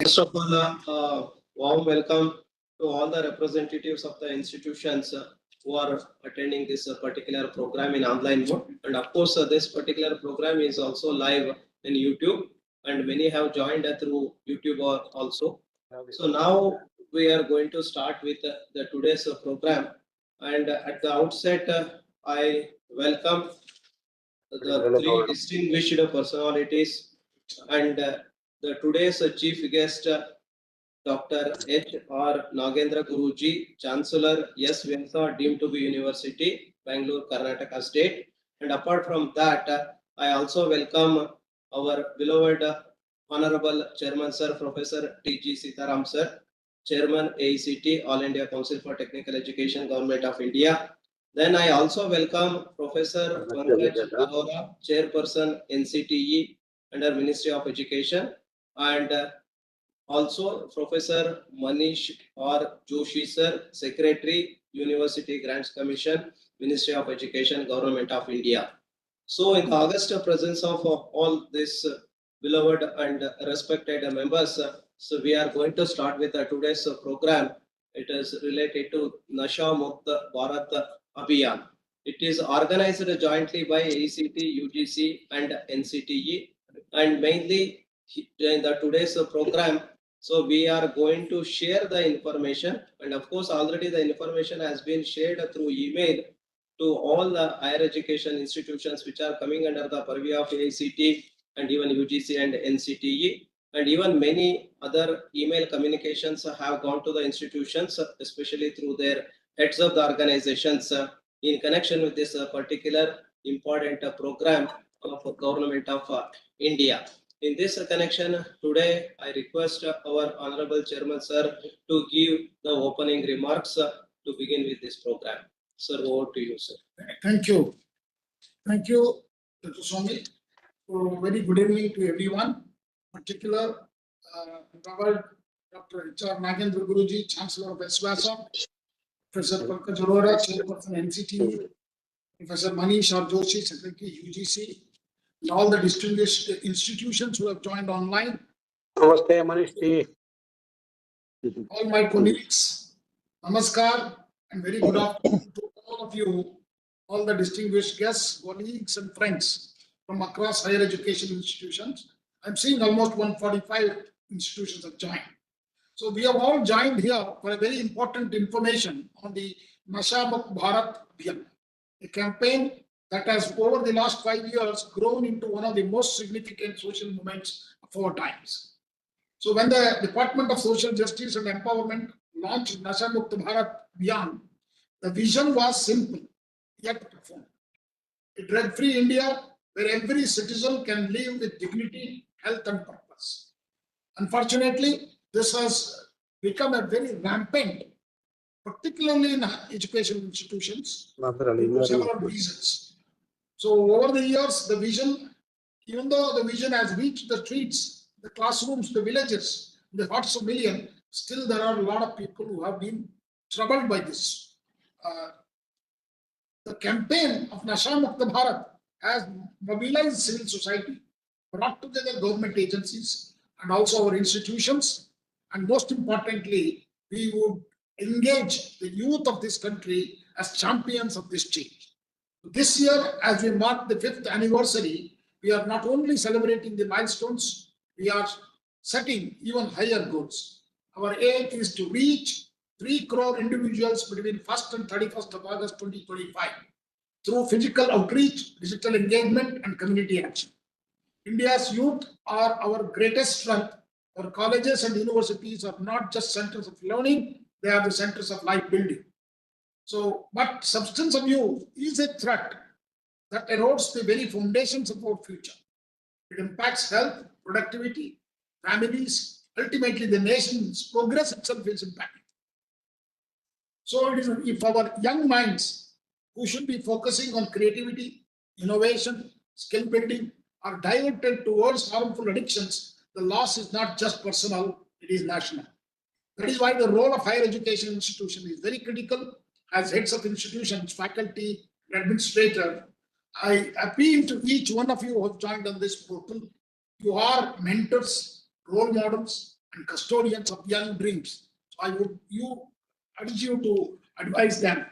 First of all, warm welcome to all the representatives of the institutions who are attending this particular program in online mode. And of course, this particular program is also live in YouTube, and many have joined through YouTube also. So now we are going to start with the today's program. And at the outset, I welcome the three distinguished personalities and the today's chief guest, Dr. H.R. Nagendra Guruji, Chancellor S. Vyasa, deemed to be University, Bangalore, Karnataka State. And apart from that, I also welcome our beloved Honorable Chairman Sir, Professor T.G. Sitaram Sir, Chairman AICTE, All India Council for Technical Education, Government of India. Then I also welcome Professor Pankaj Arora, Chairperson NCTE under Ministry of Education, and also Professor Manish R. Joshi Sir, Secretary, University Grants Commission, Ministry of Education, Government of India. So in the august presence of all these beloved and respected members, so we are going to start with today's program. It is related to Nasha Mukt Bharat Abhiyaan. It is organized jointly by AICTE, UGC and NCTE, and mainly in the today's program, so we are going to share the information, and of course already the information has been shared through email to all the higher education institutions which are coming under the purview of AICTE and even UGC and NCTE, and even many other email communications have gone to the institutions, especially through their heads of the organizations in connection with this particular important program of Government of India. In this connection, today I request our Honorable Chairman Sir to give the opening remarks to begin with this program. Sir, over to you, sir. Thank you. Thank you, Dr. Swami. Very good evening to everyone. Particular, Dr. H.R. Nagendra Guruji, Chancellor of SVASA, Professor Pankaj Arora, Chairperson NCTE, Professor Manish R. Joshi, Secretary UGC, and all the distinguished institutions who have joined online. Namaste, Manish. All my colleagues, namaskar, and very good afternoon to all of you, all the distinguished guests, colleagues, and friends from across higher education institutions. I'm seeing almost 145 institutions have joined. So we have all joined here for a very important information on the Nasha Mukt Bharat Abhiyaan, a campaign that has over the last 5 years grown into one of the most significant social movements of our times. So when the Department of Social Justice and Empowerment launched Nasha Mukt Bharat Abhiyaan, the vision was simple yet profound. A drug-free India where every citizen can live with dignity, health, and purpose. Unfortunately, this has become a very rampant, particularly in education institutions, for several reasons. So over the years, the vision, even though the vision has reached the streets, the classrooms, the villages, the hearts of millions, still there are a lot of people who have been troubled by this. The campaign of Nasha Mukt Bharat has mobilized civil society, brought together government agencies and also our institutions, and most importantly, we would engage the youth of this country as champions of this change. This year, as we mark the 5th anniversary, we are not only celebrating the milestones, we are setting even higher goals. our aim is to reach 3 crore individuals between 1st and 31st of August 2025 through physical outreach, digital engagement, and community action. India's youth are our greatest strength. Our colleges and universities are not just centers of learning, they are the centers of life building. So, but substance abuse is a threat that erodes the very foundations of our future. It impacts health, productivity, families, ultimately the nation's progress itself is impacted. So it is if our young minds who should be focusing on creativity, innovation, skill building are diverted towards harmful addictions, the loss is not just personal, it is national. That is why the role of higher education institution is very critical. As heads of institutions, faculty, and administrator, I appeal to each one of you who have joined on this portal. You are mentors, role models, and custodians of young dreams. So I would urge you to advise them.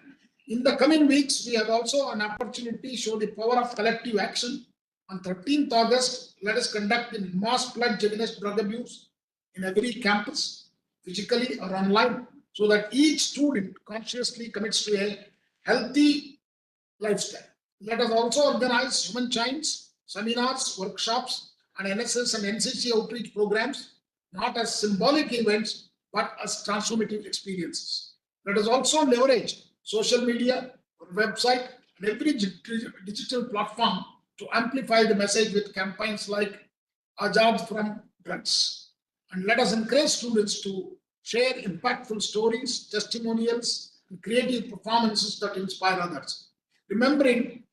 In the coming weeks, we have also an opportunity to show the power of collective action. On 13th August, let us conduct a mass pledge against drug abuse in every campus, physically or online, so that each student consciously commits to a healthy lifestyle. Let us also organize human chains, seminars, workshops, and NSS and NCC outreach programs, not as symbolic events, but as transformative experiences. Let us also leverage social media, website, and every digital platform to amplify the message with campaigns like Azad from Drugs. And let us encourage students to share impactful stories, testimonials, and creative performances that inspire others. Remembering,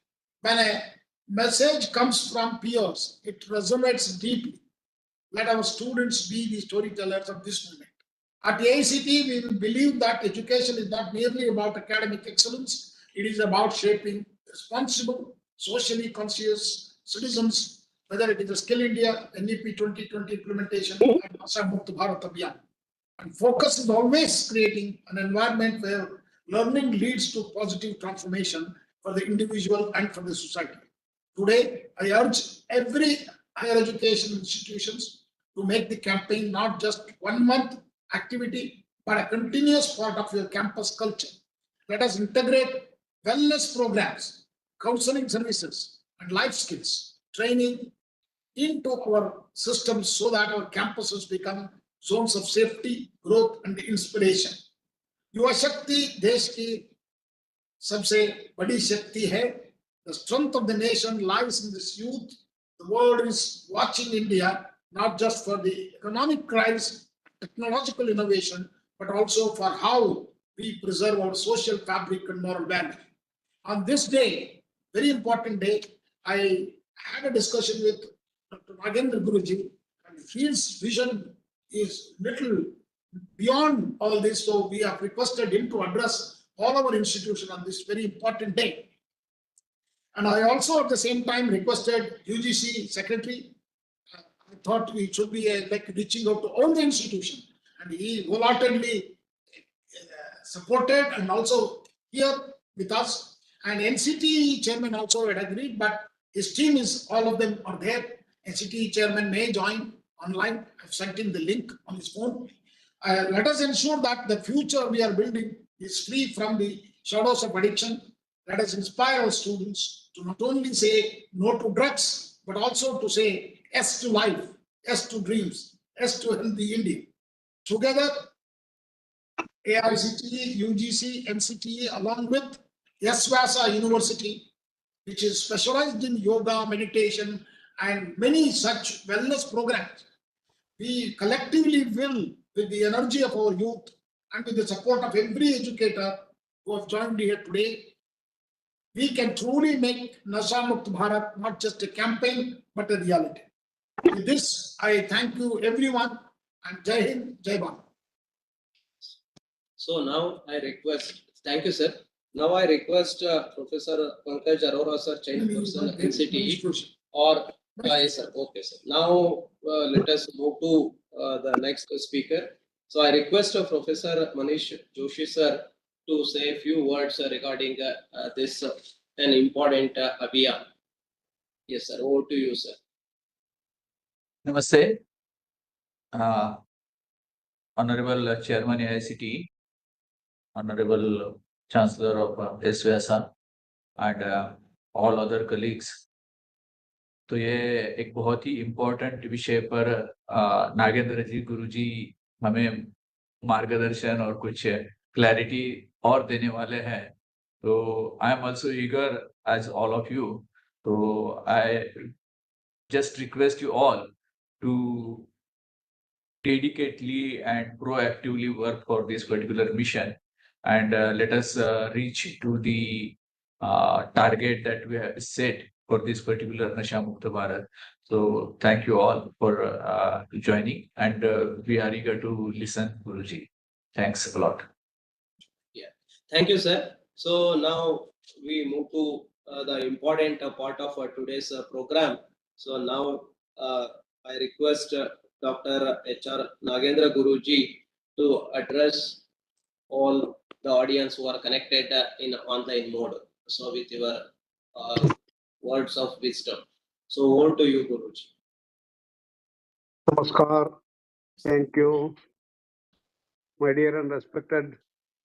when a message comes from peers, it resonates deeply. Let our students be the storytellers of this moment. At the AICTE, we will believe that education is not merely about academic excellence, it is about shaping responsible, socially conscious citizens, whether it is a Skill India, NEP 2020 implementation, and Nasha Mukt Bharat Abhiyaan. And focus is always creating an environment where learning leads to positive transformation for the individual and for the society. Today, I urge every higher education institutions to make the campaign not just 1 month activity, but a continuous part of your campus culture. Let us integrate wellness programs, counseling services, and life skills training into our systems so that our campuses become zones of safety, growth, and inspiration. युवा शक्ति देश की सबसे बड़ी शक्ति है. The strength of the nation lies in this youth. The world is watching India not just for the economic crisis, technological innovation, but also for how we preserve our social fabric and moral value. On this day, very important day, I had a discussion with Dr. Nagendra Guruji, and his vision is little beyond all this. So we have requested him to address all our institutions on this very important day. And I also at the same time requested UGC secretary. I thought we should be like reaching out to all the institutions, and he wholeheartedly supported and also here with us. And NCTE chairman also had agreed, but his team is, all of them are there. NCTE chairman may join online. I've sent him the link on his phone. Let us ensure that the future we are building is free from the shadows of addiction. Let us inspire our students to not only say no to drugs, but also to say yes to life, yes to dreams, yes to healthy India. Together, AICTE, UGC, NCTE, along with Yasvasa University, which is specialized in yoga, meditation, and many such wellness programs, we collectively will, with the energy of our youth and with the support of every educator who have joined here today, we can truly make Nasha Mukt Bharat not just a campaign, but a reality. With this, I thank you everyone, and Jai Hind, Jai Bharat. So now I request, thank you, sir. Now I request Professor Pankaj Arora, sir, chairperson NCTE, or yes, sir. Okay, sir. Now let us move to the next speaker. So I request Professor Manish Joshi, sir, to say a few words regarding this an important Abhiyaan. Yes, sir. Over to you, sir. Namaste. Uh, Honorable Chairman AICTE, Honorable Chancellor of SVSA, and all other colleagues. तो ये एक बहुत ही important विषय पर नागेंद्र जी गुरु जी हमें मार्गदर्शन और कुछ क्लैरिटी और देने वाले हैं. तो I am also eager as all of you. तो I just request you all to dedicatedly and proactively work for this particular mission, and let us reach to the target that we have set for this particular Nasha Mukt Bharat. So thank you all for joining, and we are eager to listen, Guruji. Thanks a lot. Thank you, sir. So now we move to the important part of today's program. So now I request Dr. HR Nagendra Guruji to address all the audience who are connected in online mode. So with your words of wisdom. So over to you, Guruji. Namaskar. Thank you, my dear and respected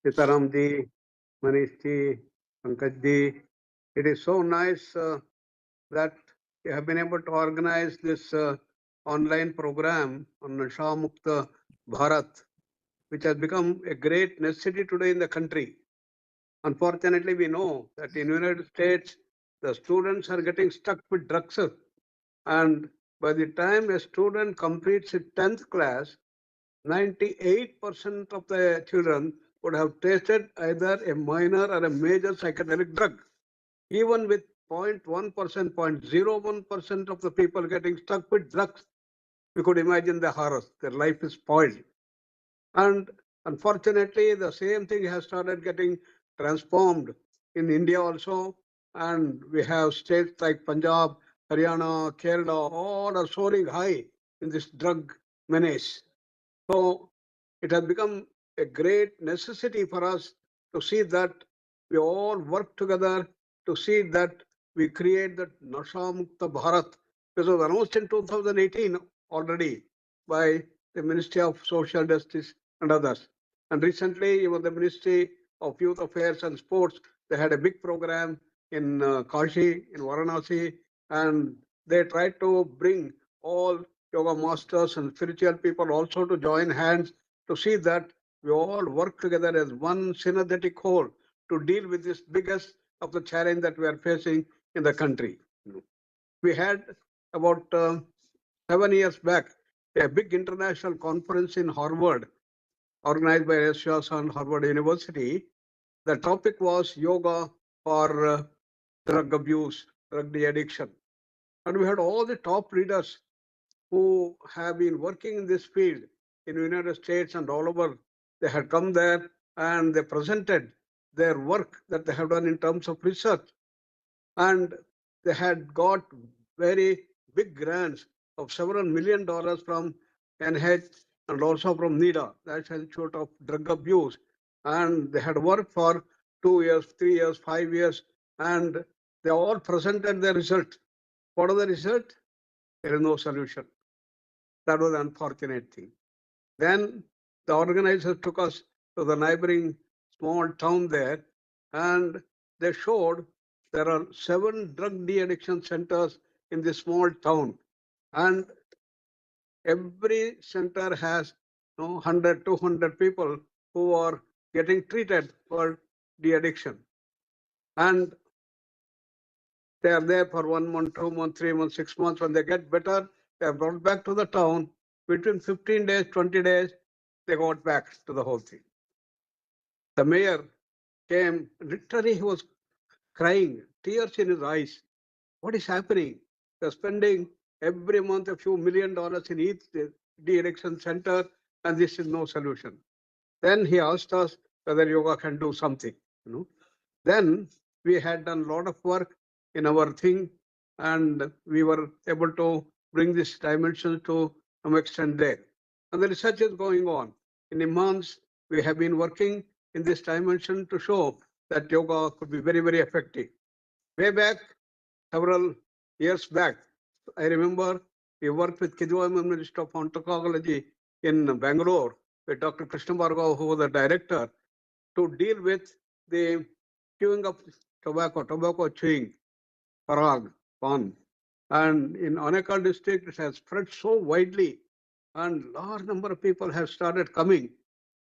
Sitaram ji, Manish ji, Pankaj ji. It is so nice that you have been able to organize this online program on Nasha Mukt Bharat, which has become a great necessity today in the country. Unfortunately, we know that in the United States, the students are getting stuck with drugs. And by the time a student completes his 10th class, 98% of the children would have tasted either a minor or a major psychedelic drug. Even with 0.1%, 0.01% of the people getting stuck with drugs, you could imagine the horrors. Their life is spoiled. And unfortunately, the same thing has started getting transformed in India also. And we have states like Punjab, Haryana, Kerala, all are soaring high in this drug menace. So it has become a great necessity for us to see that we all work together to see that we create that Nasha Mukta Bharat. This was announced in 2018 already by the Ministry of Social Justice and others. And recently, even the Ministry of Youth Affairs and Sports, they had a big program in Kashi, in Varanasi, and they tried to bring all yoga masters and spiritual people also to join hands to see that we all work together as one synergetic whole to deal with this biggest of the challenge that we are facing in the country. We had about 7 years back a big international conference in Harvard organized by SVS and Harvard University. The topic was yoga for drug abuse, drug addiction. And we had all the top leaders who have been working in this field in the United States and all over. They had come there and they presented their work that they have done in terms of research. And they had got very big grants of several $1 million from NH and also from NIDA, National Institute of Drug Abuse. And they had worked for 2 years, 3 years, 5 years, and they all presented their result. What is the result? There is no solution. That was an unfortunate thing. Then the organizers took us to the neighboring small town there, and they showed there are 7 drug de-addiction centers in this small town. And every center has 100, 200 people who are getting treated for de-addiction. And they are there for 1 month, 2 months, 3 months, 6 months. When they get better, they are brought back to the town. Between 15 days, 20 days, they got back to the whole thing. The mayor came, literally he was crying, tears in his eyes. What is happening? They're spending every month a few $1 million in each de-addiction center, and this is no solution. Then he asked us whether yoga can do something. Then we had done a lot of work in our thing, and we were able to bring this dimension to some extent there. And the research is going on. In the months, we have been working in this dimension to show that yoga could be very, very effective. Way back, several years back, I remember we worked with Kidwai Minister of Oncology in Bangalore, with Dr. Krishna Bhargava, who was the director, to deal with the chewing of tobacco chewing, parag, pan. And in Anekal district, it has spread so widely, and large number of people have started coming.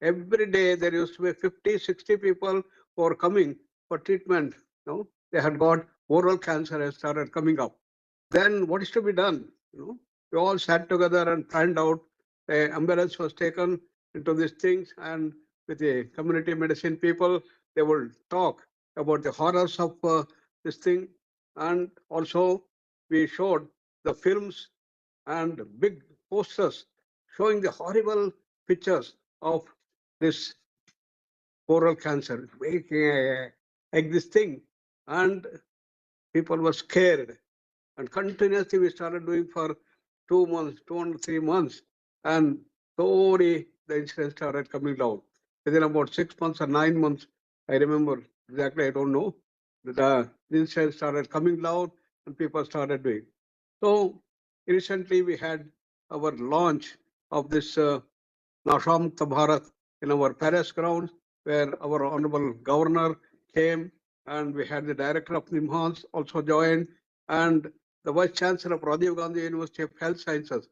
Every day there used to be 50, 60 people who are coming for treatment. They had got oral cancer has started coming up. Then what is to be done? We all sat together and planned out. The ambulance was taken into these things, and with the community medicine people, they will talk about the horrors of this thing. And also we showed the films and big posters showing the horrible pictures of this oral cancer, like this thing. And people were scared. And continuously we started doing for 2 months, 2 and 3 months. And slowly the incidents started coming down. Within about 6 months or 9 months, I remember exactly, I don't know, the incidents started coming down and people started doing. So recently we had our launch of this Nasha Mukt Bharat in our palace grounds, where our honorable governor came, and we had the director of NIMHANS also joined, and the vice chancellor of Rajiv Gandhi University of Health Sciences,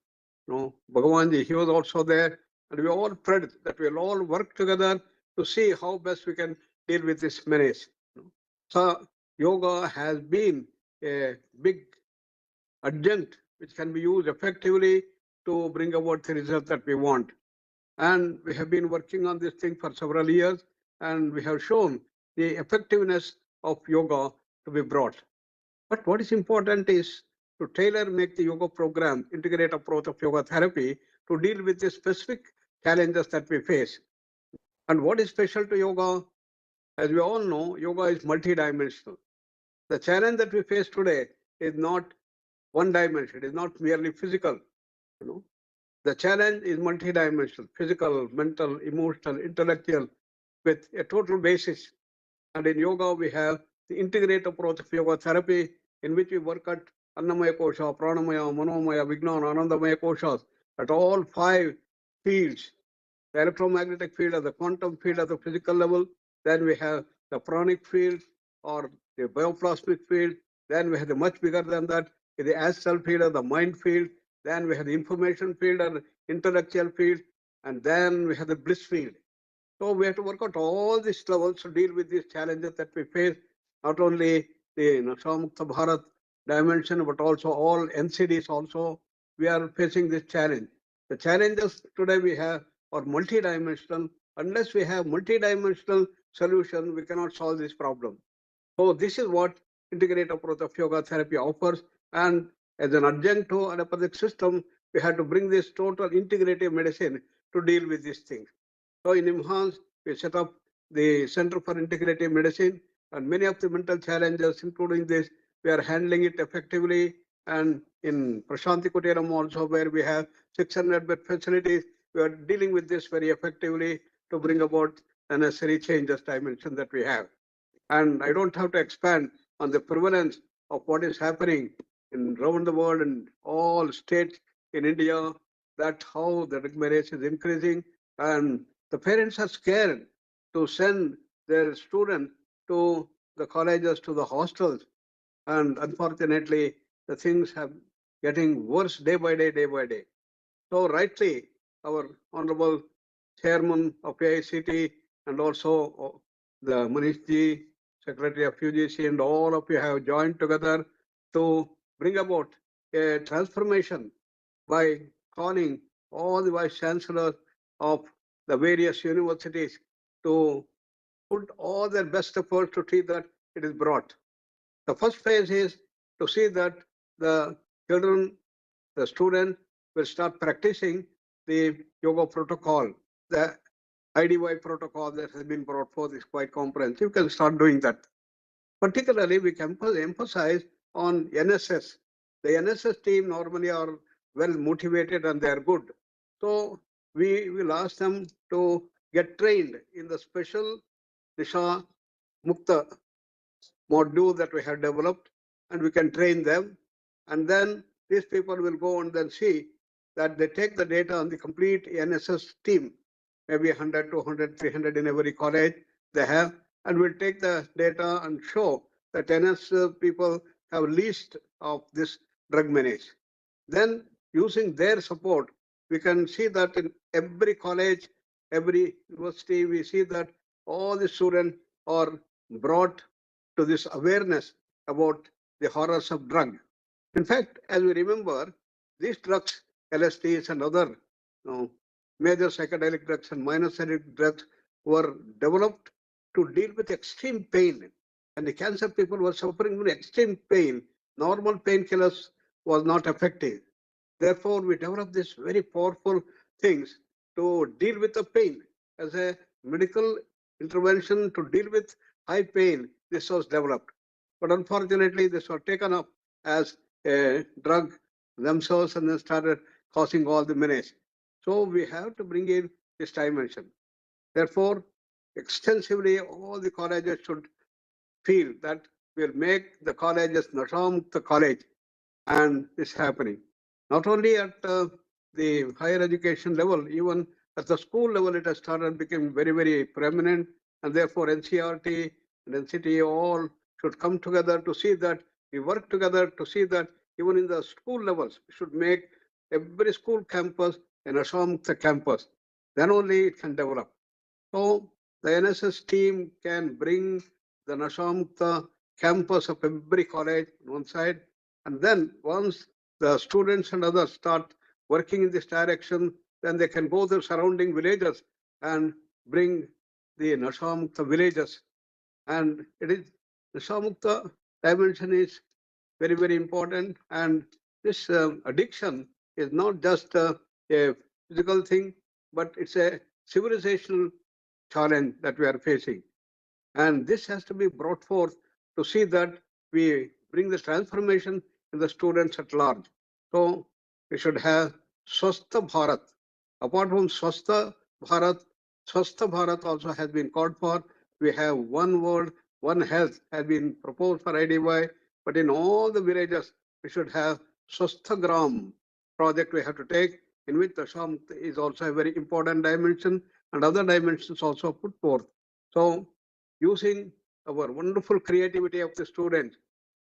Bhagavanji, he was also there, and we all prayed that we'll all work together to see how best we can deal with this menace. So yoga has been a big adjunct which can be used effectively to bring about the result that we want. And we have been working on this thing for several years, and we have shown the effectiveness of yoga to be brought. But what is important is to tailor make the yoga program, integrate approach of yoga therapy to deal with the specific challenges that we face. And what is special to yoga? As we all know, yoga is multidimensional. The challenge that we face today is not one dimension, it is not merely physical. The challenge is multidimensional, physical, mental, emotional, intellectual, with a total basis. And in yoga, we have the integrated approach of yoga therapy, in which we work at Annamaya Kosha, Pranamaya, Manomaya, Vijnana, Anandamaya Koshas, at all 5 fields. The electromagnetic field at the quantum field at the physical level. Then we have the pranic field or the bioplasmic field. Then we have the much bigger than that, the astral field or the mind field. Then we have the information field or intellectual field. And then we have the bliss field. So we have to work out all these levels to deal with these challenges that we face, not only the Nasha Mukt Bharat dimension, but also all NCDs also. We are facing this challenge. The challenges today we have are multidimensional. Unless we have multidimensional solution, we cannot solve this problem. So this is what integrated approach of yoga therapy offers. And as an adjunct to allopathic system, we had to bring this total integrative medicine to deal with these things. So in NIMHANS, we set up the Center for Integrative Medicine, and many of the mental challenges, including this, we are handling it effectively. And in Prashanti Kuteram also, where we have 600 bed facilities, we are dealing with this very effectively to bring about the necessary changes dimension that we have. And I don't have to expand on the prevalence of what is happening around the world and all states in India, that how the drug marriage is increasing, and the parents are scared to send their students to the colleges, to the hostels. And unfortunately, the things have getting worse day by day, day by day. So rightly, our honorable chairman of AICTE and also the Manishji, Secretary of UGC, and all of you have joined together to bring about a transformation by calling all the vice chancellors of the various universities to put all their best efforts to see that it is brought. The first phase is to see that the children, the students will start practicing the yoga protocol. The IDY protocol that has been brought forth is quite comprehensive. You can start doing that. Particularly, we can emphasize on NSS. The NSS team normally are well motivated and they are good. So we will ask them to get trained in the special Nasha Mukta module that we have developed, and we can train them. And then these people will go and then see that they take the data on the complete NSS team maybe 100, 200, 300 in every college they have, and we'll take the data and show that NS people have least of this drug menace. Then using their support, we can see that in every college, every university, we see that all the students are brought to this awareness about the horrors of drug. In fact, as we remember, these drugs, LSDs and other major psychedelic drugs and minor psychedelic drugs were developed to deal with extreme pain. And the cancer people were suffering from extreme pain. Normal painkillers was not effective. Therefore, we developed these very powerful things to deal with the pain. As a medical intervention to deal with high pain, this was developed. But unfortunately, this was taken up as a drug themselves and then started causing all the menace. So we have to bring in this dimension. Therefore, extensively, all the colleges should feel that we'll make the colleges Nasha Mukt college, and it's happening. Not only at the higher education level, even at the school level, it has started becoming very, very prominent, and therefore NCRT and NCTE all should come together to see that we work together to see that even in the school levels, we should make every school campus an Nasha Mukt campus. Then only it can develop. So the NSS team can bring the Nasha Mukt campus of every college on one side, and then once the students and others start working in this direction, then they can go to surrounding villages and bring the Nasha Mukt villages. And it is Nasha Mukt dimension is very, very important. And this addiction is not just a physical thing, but it's a civilizational challenge that we are facing. And this has to be brought forth to see that we bring this transformation in the students at large. So we should have Swastha Bharat. Apart from Swastha Bharat also has been called for. We have one world, one health has been proposed for IDY, but in all the villages, we should have Swastha Gram project we have to take, in which the Sham is also a very important dimension, and other dimensions also put forth. So using our wonderful creativity of the students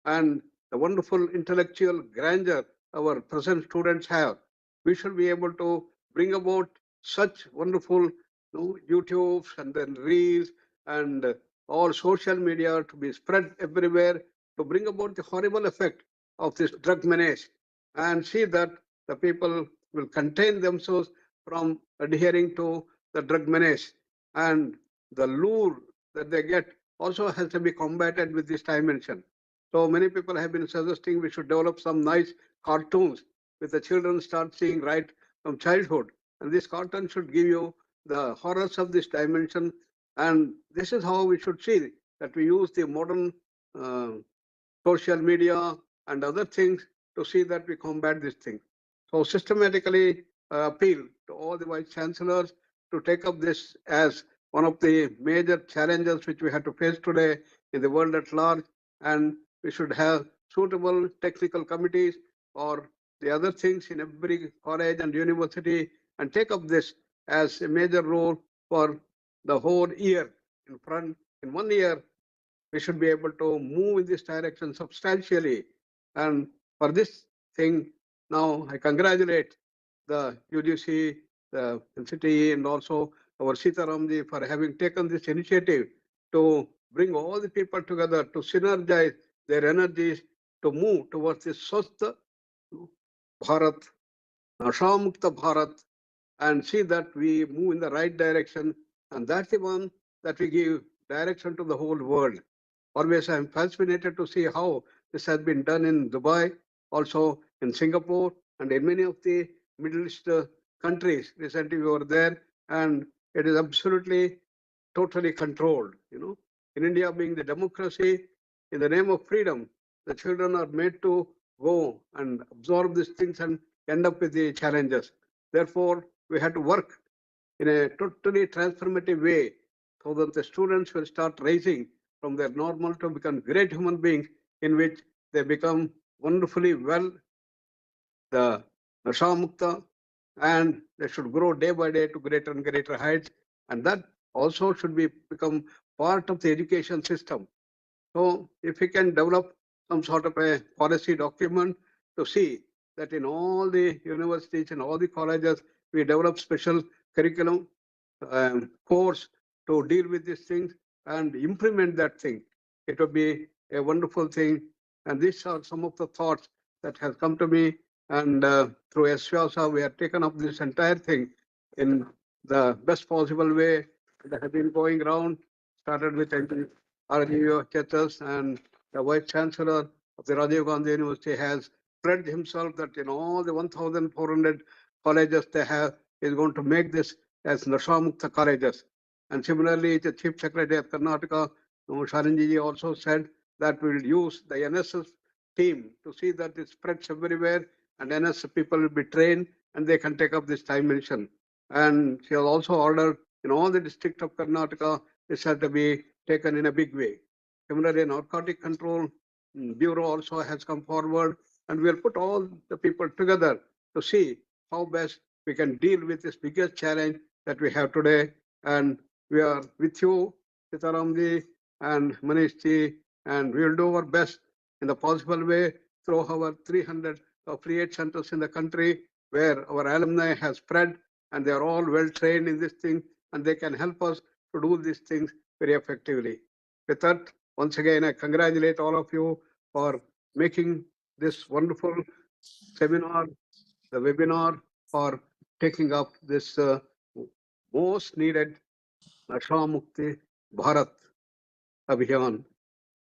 and the wonderful intellectual grandeur our present students have, we should be able to bring about such wonderful YouTubes and then reels and all social media to be spread everywhere to bring about the horrible effect of this drug menace and see that the people will contain themselves from adhering to the drug menace, and the lure that they get also has to be combated with this dimension. So many people have been suggesting we should develop some nice cartoons with the children start seeing right from childhood. And this cartoon should give you the horrors of this dimension. And this is how we should see that we use the modern social media and other things to see that we combat this thing. So systematically appeal to all the vice chancellors to take up this as one of the major challenges which we have to face today in the world at large, and we should have suitable technical committees or the other things in every college and university and take up this as a major role for the whole year in front. In 1 year, we should be able to move in this direction substantially. And for this thing, now I congratulate the UGC, the NCTE, and also our Sitaramji for having taken this initiative to bring all the people together to synergize their energies to move towards this Swastha Bharat, Nasha Mukt Bharat, and see that we move in the right direction. And that's the one that we give direction to the whole world. Always I'm fascinated to see how this has been done in Dubai, also in Singapore, and in many of the Middle East countries. Recently we were there, and it is absolutely totally controlled. In India being the democracy, in the name of freedom, the children are made to go and absorb these things and end up with the challenges. Therefore, we have to work in a totally transformative way so that the students will start rising from their normal to become great human beings, in which they become wonderfully well, the Nasha Mukta, and they should grow day by day to greater and greater heights. And that also should become part of the education system. So if we can develop some sort of a policy document to see that in all the universities and all the colleges, we develop special curriculum course to deal with these things and implement that thing, it would be a wonderful thing. And these are some of the thoughts that has come to me. And through SVASA, we have taken up this entire thing in the best possible way. That have been going around, started with RGO Chetas, and the Vice Chancellor of the Rajiv Gandhi University has pledged himself that in all the 1,400 colleges they have, is going to make this as Nasha Mukt colleges. And similarly, the Chief Secretary of Karnataka, Sharanji also said that we will use the NSS team to see that it spreads everywhere, and NSS people will be trained and they can take up this dimension. And she has also ordered in all the districts of Karnataka, this has to be taken in a big way. Similarly, Narcotic Control Bureau also has come forward, and we'll put all the people together to see how best we can deal with this biggest challenge that we have today. And we are with you, Sitaramji and Manishji, and we will do our best in the possible way through our 300 affiliate centers in the country where our alumni has spread, and they are all well trained in this thing, and they can help us to do these things very effectively. With that, once again, I congratulate all of you for making this wonderful seminar, the webinar, for taking up this most needed Nasha Mukt Bharat Abhiyaan.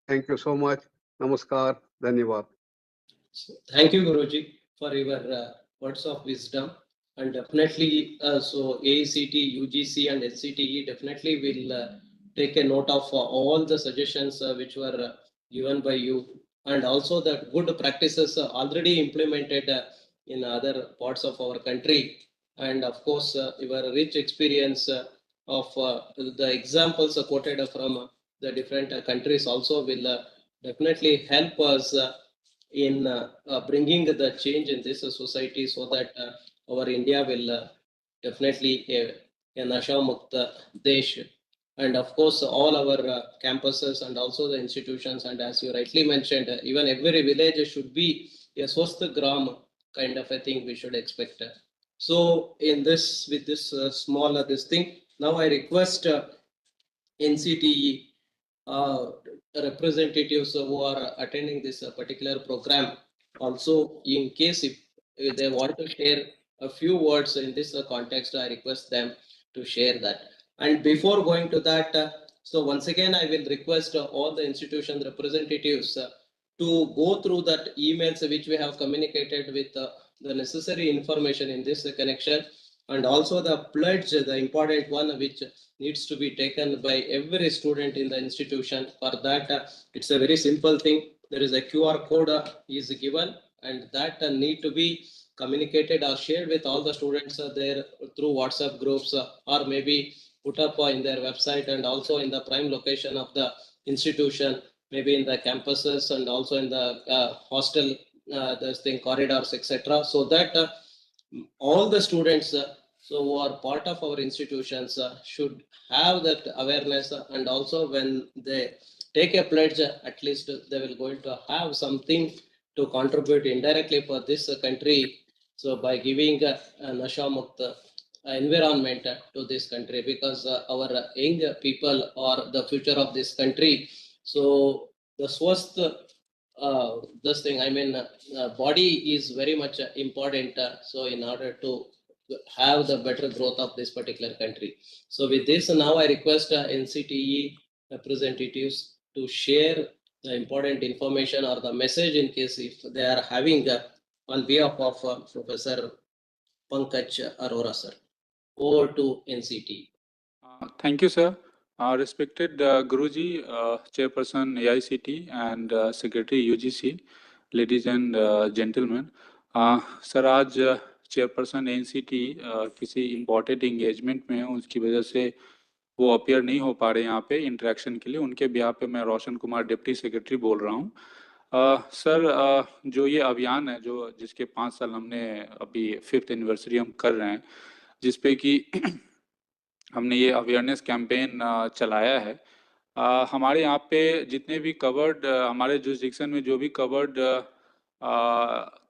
Thank you so much. Namaskar. Dhanyavad. Thank you, Guruji, for your words of wisdom. And definitely, so AICTE, UGC, and NCTE definitely will take a note of all the suggestions which were given by you, and also the good practices already implemented in other parts of our country. And of course, your rich experience of the examples quoted from the different countries also will definitely help us in bringing the change in this society, so that our India will definitely a Nasha Mukta Desh. And of course, all our campuses and also the institutions, and as you rightly mentioned, even every village should be a Swasth Gram kind of a thing we should expect. So in this, with this small this thing, now I request NCTE representatives who are attending this particular program, also in case if they want to share a few words in this context, I request them to share that. And before going to that, so once again, I will request all the institution representatives to go through that emails which we have communicated with the necessary information in this connection, and also the pledge, the important one, which needs to be taken by every student in the institution. For that, it's a very simple thing. There is a QR code is given, and that need to be communicated or shared with all the students there through WhatsApp groups, or maybe put up in their website, and also in the prime location of the institution, maybe in the campuses and also in the hostel, this thing, corridors, etc. So that all the students so who are part of our institutions should have that awareness, and also when they take a pledge, at least they will going to have something to contribute indirectly for this country. So by giving a Nasha Mukta environment to this country, because our young people are the future of this country. So the Swasth this thing, I mean, body is very much important. So in order to have the better growth of this particular country. So with this, now I request NCTE representatives to share the important information or the message in case if they are having on behalf of Professor Pankaj Arora, sir. Over to NCTE. Thank you, sir. Respected Guruji, Chairperson AICTE and Secretary UGC, ladies and gentlemen. Sir आज chairperson NCTE किसी important engagement में है, उसकी वजह से वो appear नहीं हो पा रहे यहाँ पे इंटरेक्शन के लिए. उनके बिहाफ पे मैं रोशन कुमार डिप्टी सेक्रेटरी बोल रहा हूँ. सर, जो ये अभियान है, जो जिसके 5 साल हमने अभी 5th एनिवर्सरी हम कर रहे हैं, जिसपे कि हमने ये अवेयरनेस कैंपेन चलाया है। हमारे यहाँ पे जितने भी कवर्ड हमारे जुरिसडिक्शन में जो भी कवर्ड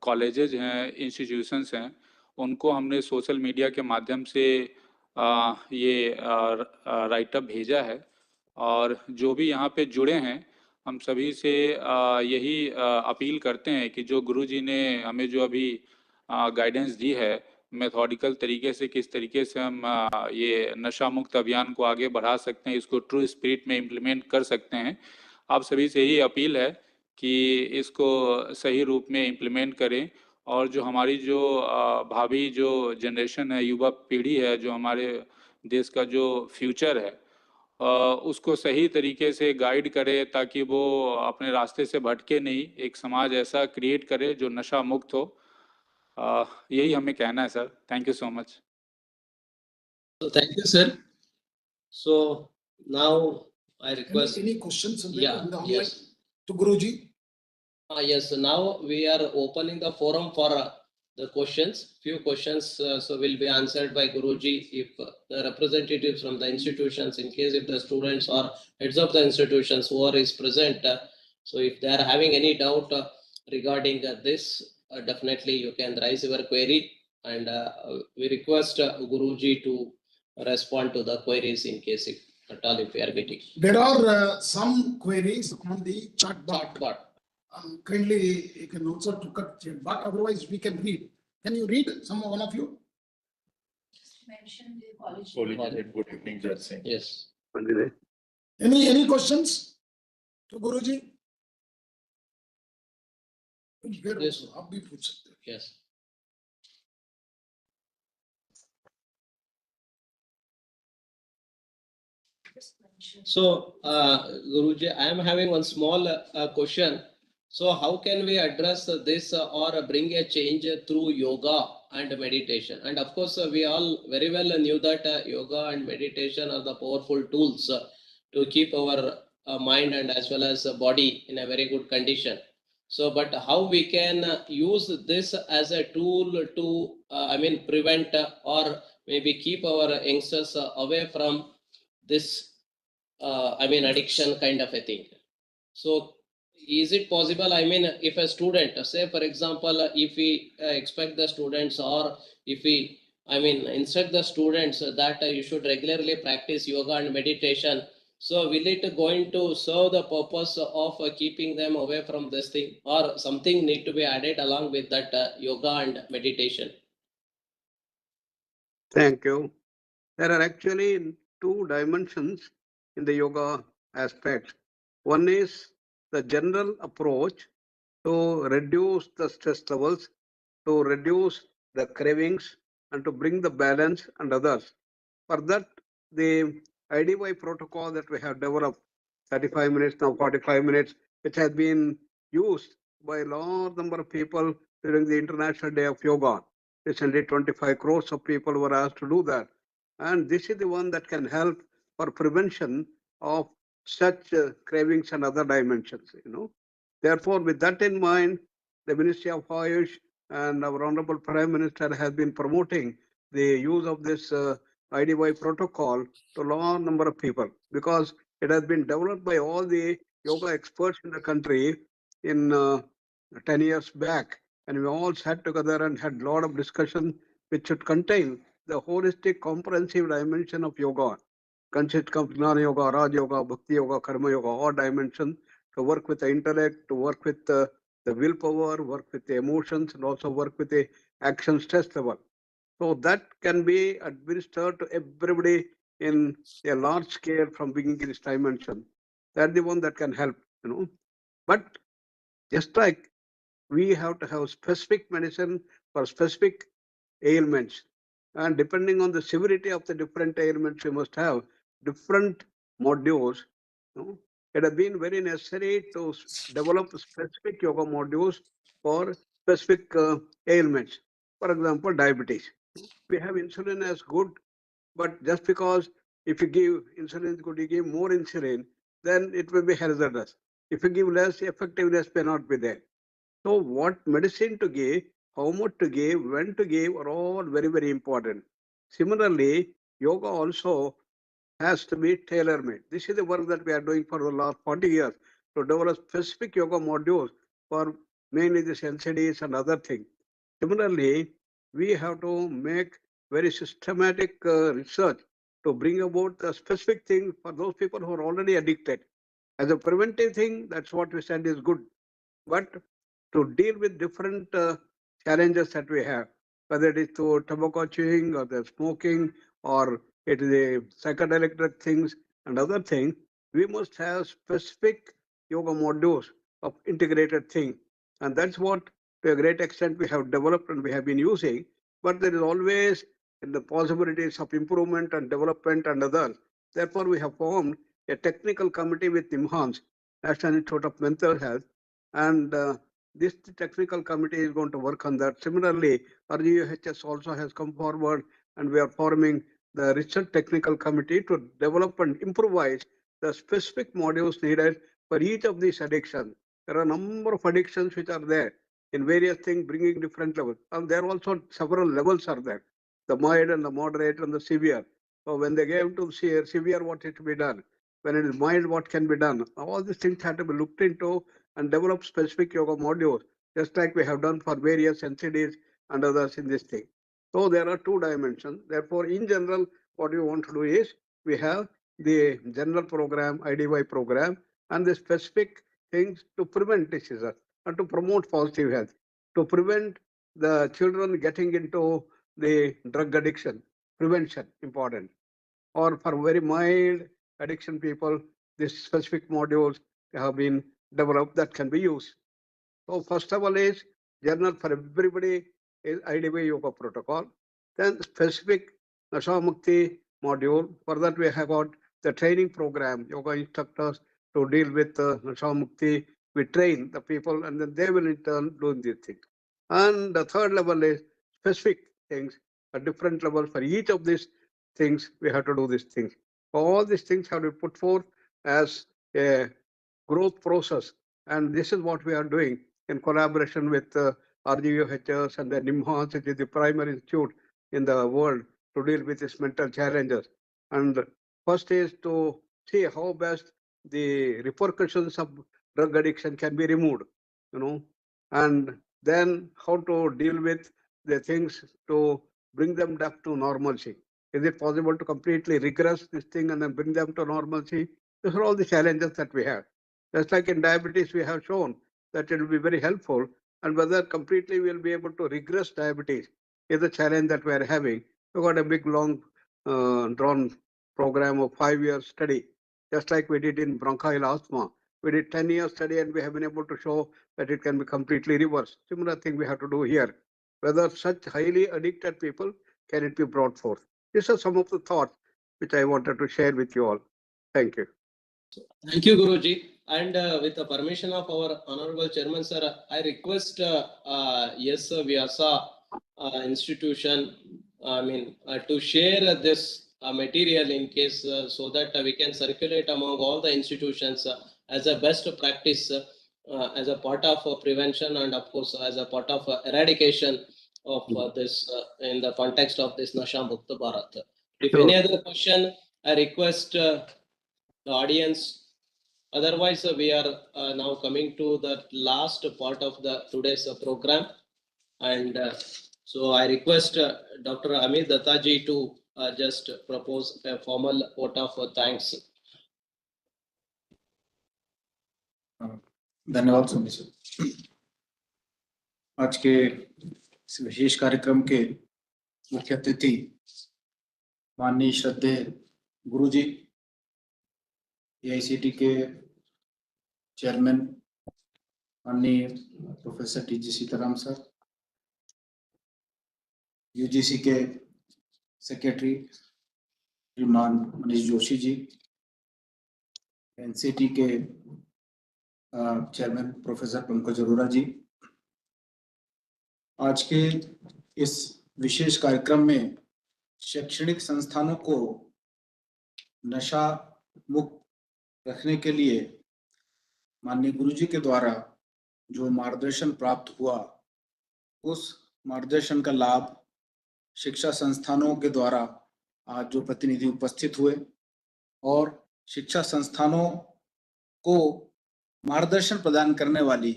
कॉलेजेज हैं, इंस्टीट्यूशंस हैं, उनको हमने सोशल मीडिया के माध्यम से ये राइटअप भेजा है। और जो भी यहाँ पे जुड़े हैं, हम सभी से यही अपील करते हैं कि जो गुरुजी ने हमें जो अभी गाइडेंस दी है, मेथोडिकल तरीके से किस तरीके से हम ये नशा मुक्त अभियान को आगे बढ़ा सकते हैं, इसको ट्रू स्पिरिट में इम्प्लीमेंट कर सकते हैं। आप सभी से यही अपील है कि इसको सही रूप में इम्प्लीमेंट करें, और जो हमारी जो भावी जो जनरेशन है, युवा पीढ़ी है, जो हमारे देश का जो फ्यूचर है, उसको सही तरीके से गाइड करे, ताकि वो अपने रास्ते से भटके नहीं, एक समाज ऐसा क्रिएट करे जो नशा मुक्त हो। यही हमें कहना है sir. Thank you so much. So thank you, sir. So now I request. Any questions in the Yeah, online yes. to Guruji? Yes, so now we are opening the forum for the questions. Few questions so will be answered by Guruji if the representatives from the institutions, in case if the students or heads of the institutions who are is present. So if they are having any doubt regarding this, definitely you can raise your query, and we request Guruji to respond to the queries in case if at all if we are getting. There are some queries on the chat box. But Kindly you can also look at chat box, otherwise we can read. Can you read, one of you? Mention the college. Good evening, Judge Singh. yes. Any questions to Guruji? Here Yes. also, आप भी पूछ सकते हैं. Yes. So, Guruji, I am having one small question. So, how can we address this or bring a change through yoga and meditation? And of course, we all very well knew that yoga and meditation are the powerful tools to keep our mind and as well as body in a very good condition. So, but how we can use this as a tool to, prevent or maybe keep our youngsters away from this, addiction kind of a thing. So, is it possible? If a student, say for example, if we expect the students, or if we, instruct the students that you should regularly practice yoga and meditation. So, will it going to serve the purpose of keeping them away from this thing, or something need to be added along with that yoga and meditation? Thank you. There are actually two dimensions in the yoga aspect. One is the general approach to reduce the stress levels, to reduce the cravings, and to bring the balance and others. For that, the IDY protocol that we have developed, 35 minutes, now 45 minutes, which has been used by a large number of people during the International Day of Yoga. Recently, 25 crores of people were asked to do that. And this is the one that can help for prevention of such cravings and other dimensions, Therefore, with that in mind, the Ministry of Ayush and our Honorable Prime Minister has been promoting the use of this IDY protocol to a large number of people, because it has been developed by all the yoga experts in the country in 10 years back. And we all sat together and had a lot of discussion which should contain the holistic, comprehensive dimension of yoga. Consists of Jnana Yoga, Raj Yoga, Bhakti Yoga, Karma Yoga, all dimensions, to work with the intellect, to work with the willpower, work with the emotions, and also work with the action stress level. So that can be administered to everybody in a large scale from beginning to this dimension. That's the one that can help, But just like we have to have specific medicine for specific ailments, and depending on the severity of the different ailments, we must have different modules. It has been very necessary to develop specific yoga modules for specific ailments. For example, diabetes. We have insulin as good, but just because if you give insulin is good, you give more insulin, then it will be hazardous. If you give less, effectiveness may not be there. So what medicine to give, how much to give, when to give are all very, very important. Similarly, yoga also has to be tailor-made. This is the work that we are doing for the last 40 years to develop specific yoga modules for mainly the NCTEs and other things. Similarly, we have to make very systematic research to bring about the specific thing for those people who are already addicted. As a preventive thing, that's what we said is good. But to deal with different challenges that we have, whether it is to tobacco chewing or the smoking or it is the psychedelic drug things and other things, we must have specific yoga modules of integrated thing. And that's what to a great extent we have developed and we have been using. But there is always the possibilities of improvement and development and others. Therefore, we have formed a technical committee with NIMHANS, National Institute of Mental Health, and this technical committee is going to work on that. Similarly, RGUHS also has come forward and we are forming the research technical committee to develop and improvise the specific modules needed for each of these addictions. There are a number of addictions which are there in various things bringing different levels. And there are also several levels are there, the mild and the moderate and the severe. So when they get to severe, what is to be done? When it is mild, what can be done? All these things have to be looked into and develop specific yoga modules, just like we have done for various NCTs and others in this thing. So there are two dimensions. Therefore, in general, what we want to do is we have the general program, IDY program, and the specific things to prevent diseases and to promote positive health, to prevent the children getting into the drug addiction, prevention important. Or for very mild addiction people, these specific modules have been developed that can be used. So first of all is journal for everybody is IDB Yoga protocol. Then specific Nasha Mukti module. For that we have got the training program, yoga instructors to deal with Nasha Mukti. We train the people and then they will in turn do these things. And the third level is specific things, a different level for each of these things. We have to do these things. All these things have to be put forth as a growth process. And this is what we are doing in collaboration with RGUHS and the NIMHANS, which is the primary institute in the world to deal with these mental challenges. And first is to see how best the repercussions of drug addiction can be removed, and then how to deal with the things to bring them back to normalcy. Is it possible to completely regress this thing and then bring them to normalcy? These are all the challenges that we have. Just like in diabetes, we have shown that it will be very helpful, and whether completely we will be able to regress diabetes is a challenge that we are having. We got a big, long, drawn program of 5-year study, just like we did in bronchial asthma. We did 10-year study, and we have been able to show that it can be completely reversed. Similar thing we have to do here. Whether such highly addicted people, can it be brought forth? These are some of the thoughts which I wanted to share with you all. Thank you. Thank you, Guruji. And with the permission of our Honorable Chairman, sir, I request yes, Vyasa institution, to share this material in case so that we can circulate among all the institutions as a best practice, as a part of prevention and of course as a part of eradication of this in the context of this Nasha Mukt Bharat. If any other question, I request the audience. Otherwise, we are now coming to the last part of the today's program, and so I request Dr. Amit Dattaji to just propose a formal vote of thanks. धन्यवाद Sumi sir. आज के इस विशेष कार्यक्रम के मुख्य अतिथि माननीय श्रद्धेय गुरुजी, AICTE के चेयरमैन माननीय professor TG Sitaram sir, UGC के सेक्रेटरी श्रीमान मनीष जोशी जी, NCTE के चेयरमैन प्रोफेसर पंकज अरोरा जी, आज के इस विशेष कार्यक्रम में शैक्षणिक संस्थानों को नशा मुक्त रखने के लिए माननीय गुरुजी के द्वारा जो मार्गदर्शन प्राप्त हुआ, उस मार्गदर्शन का लाभ शिक्षा संस्थानों के द्वारा आज जो प्रतिनिधि उपस्थित हुए और शिक्षा संस्थानों को मार्गदर्शन प्रदान करने वाली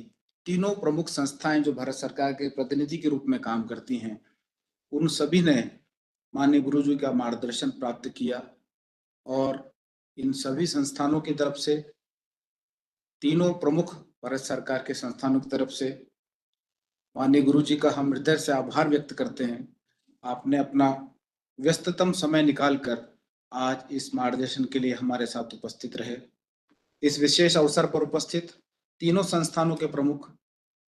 तीनों प्रमुख संस्थाएं जो भारत सरकार के प्रतिनिधि के रूप में काम करती हैं, उन सभी ने माननीय गुरुजी का मार्गदर्शन प्राप्त किया और इन सभी संस्थानों की तरफ से, तीनों प्रमुख भारत सरकार के संस्थानों की तरफ से माननीय गुरुजी का हम हृदय से आभार व्यक्त करते हैं। आपने अपना व्यस्ततम समय निकालकर आज इस मार्गदर्शन के लिए हमारे साथ उपस्थित रहे। इस विशेष अवसर पर उपस्थित तीनों संस्थानों के प्रमुख,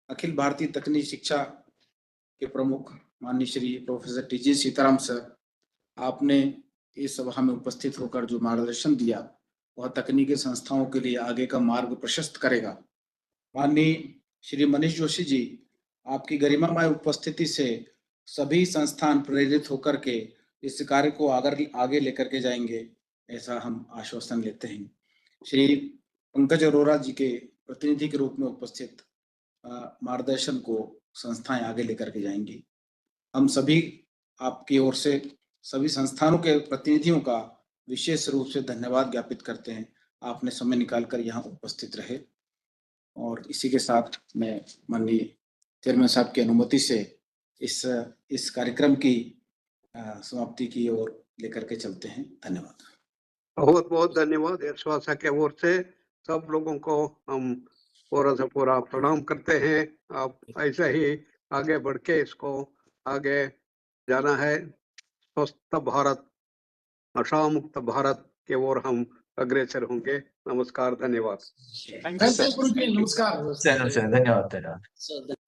अखिल भारतीय तकनीकी शिक्षा के प्रमुख माननीय Shri professor T.G.. Sitaram sir, आपने इस सभा में उपस्थित होकर जो मार्गदर्शन दिया वह तकनीकी संस्थाओं के लिए आगे का मार्ग प्रशस्त करेगा। माननीय श्री मनीष जोशी जी, आपकी गरिमामय उपस्थिति से सभी संस्थान प्रेरित होकर के इस कार्य को आगे लेकर के जाएंगे, ऐसा हम आश्वासन लेते हैं। श्री पंकज अरोरा जी के प्रतिनिधि के रूप में उपस्थित मार्गदर्शन को संस्थाएं आगे लेकर के जाएंगी। हम सभी आपकी ओर से सभी संस्थानों के प्रतिनिधियों का विशेष रूप से धन्यवाद ज्ञापित करते हैं। आपने समय निकालकर यहाँ उपस्थित रहे और इसी के साथ मैं माननीय चेयरमैन साहब की अनुमति से इस कार्यक्रम की समाप्ति की ओर लेकर के चलते हैं। धन्यवाद। बहुत बहुत धन्यवाद। यशवासा के ओर से सब लोगों को हम पूरा से पूरा प्रणाम करते हैं। आप ऐसे ही आगे बढ़ के इसको आगे जाना है। स्वस्थ भारत, नशा मुक्त भारत के ओर हम अग्रसर होंगे। नमस्कार, धन्यवाद। थैंक यू गुरुजी, नमस्कार। धन्यवाद।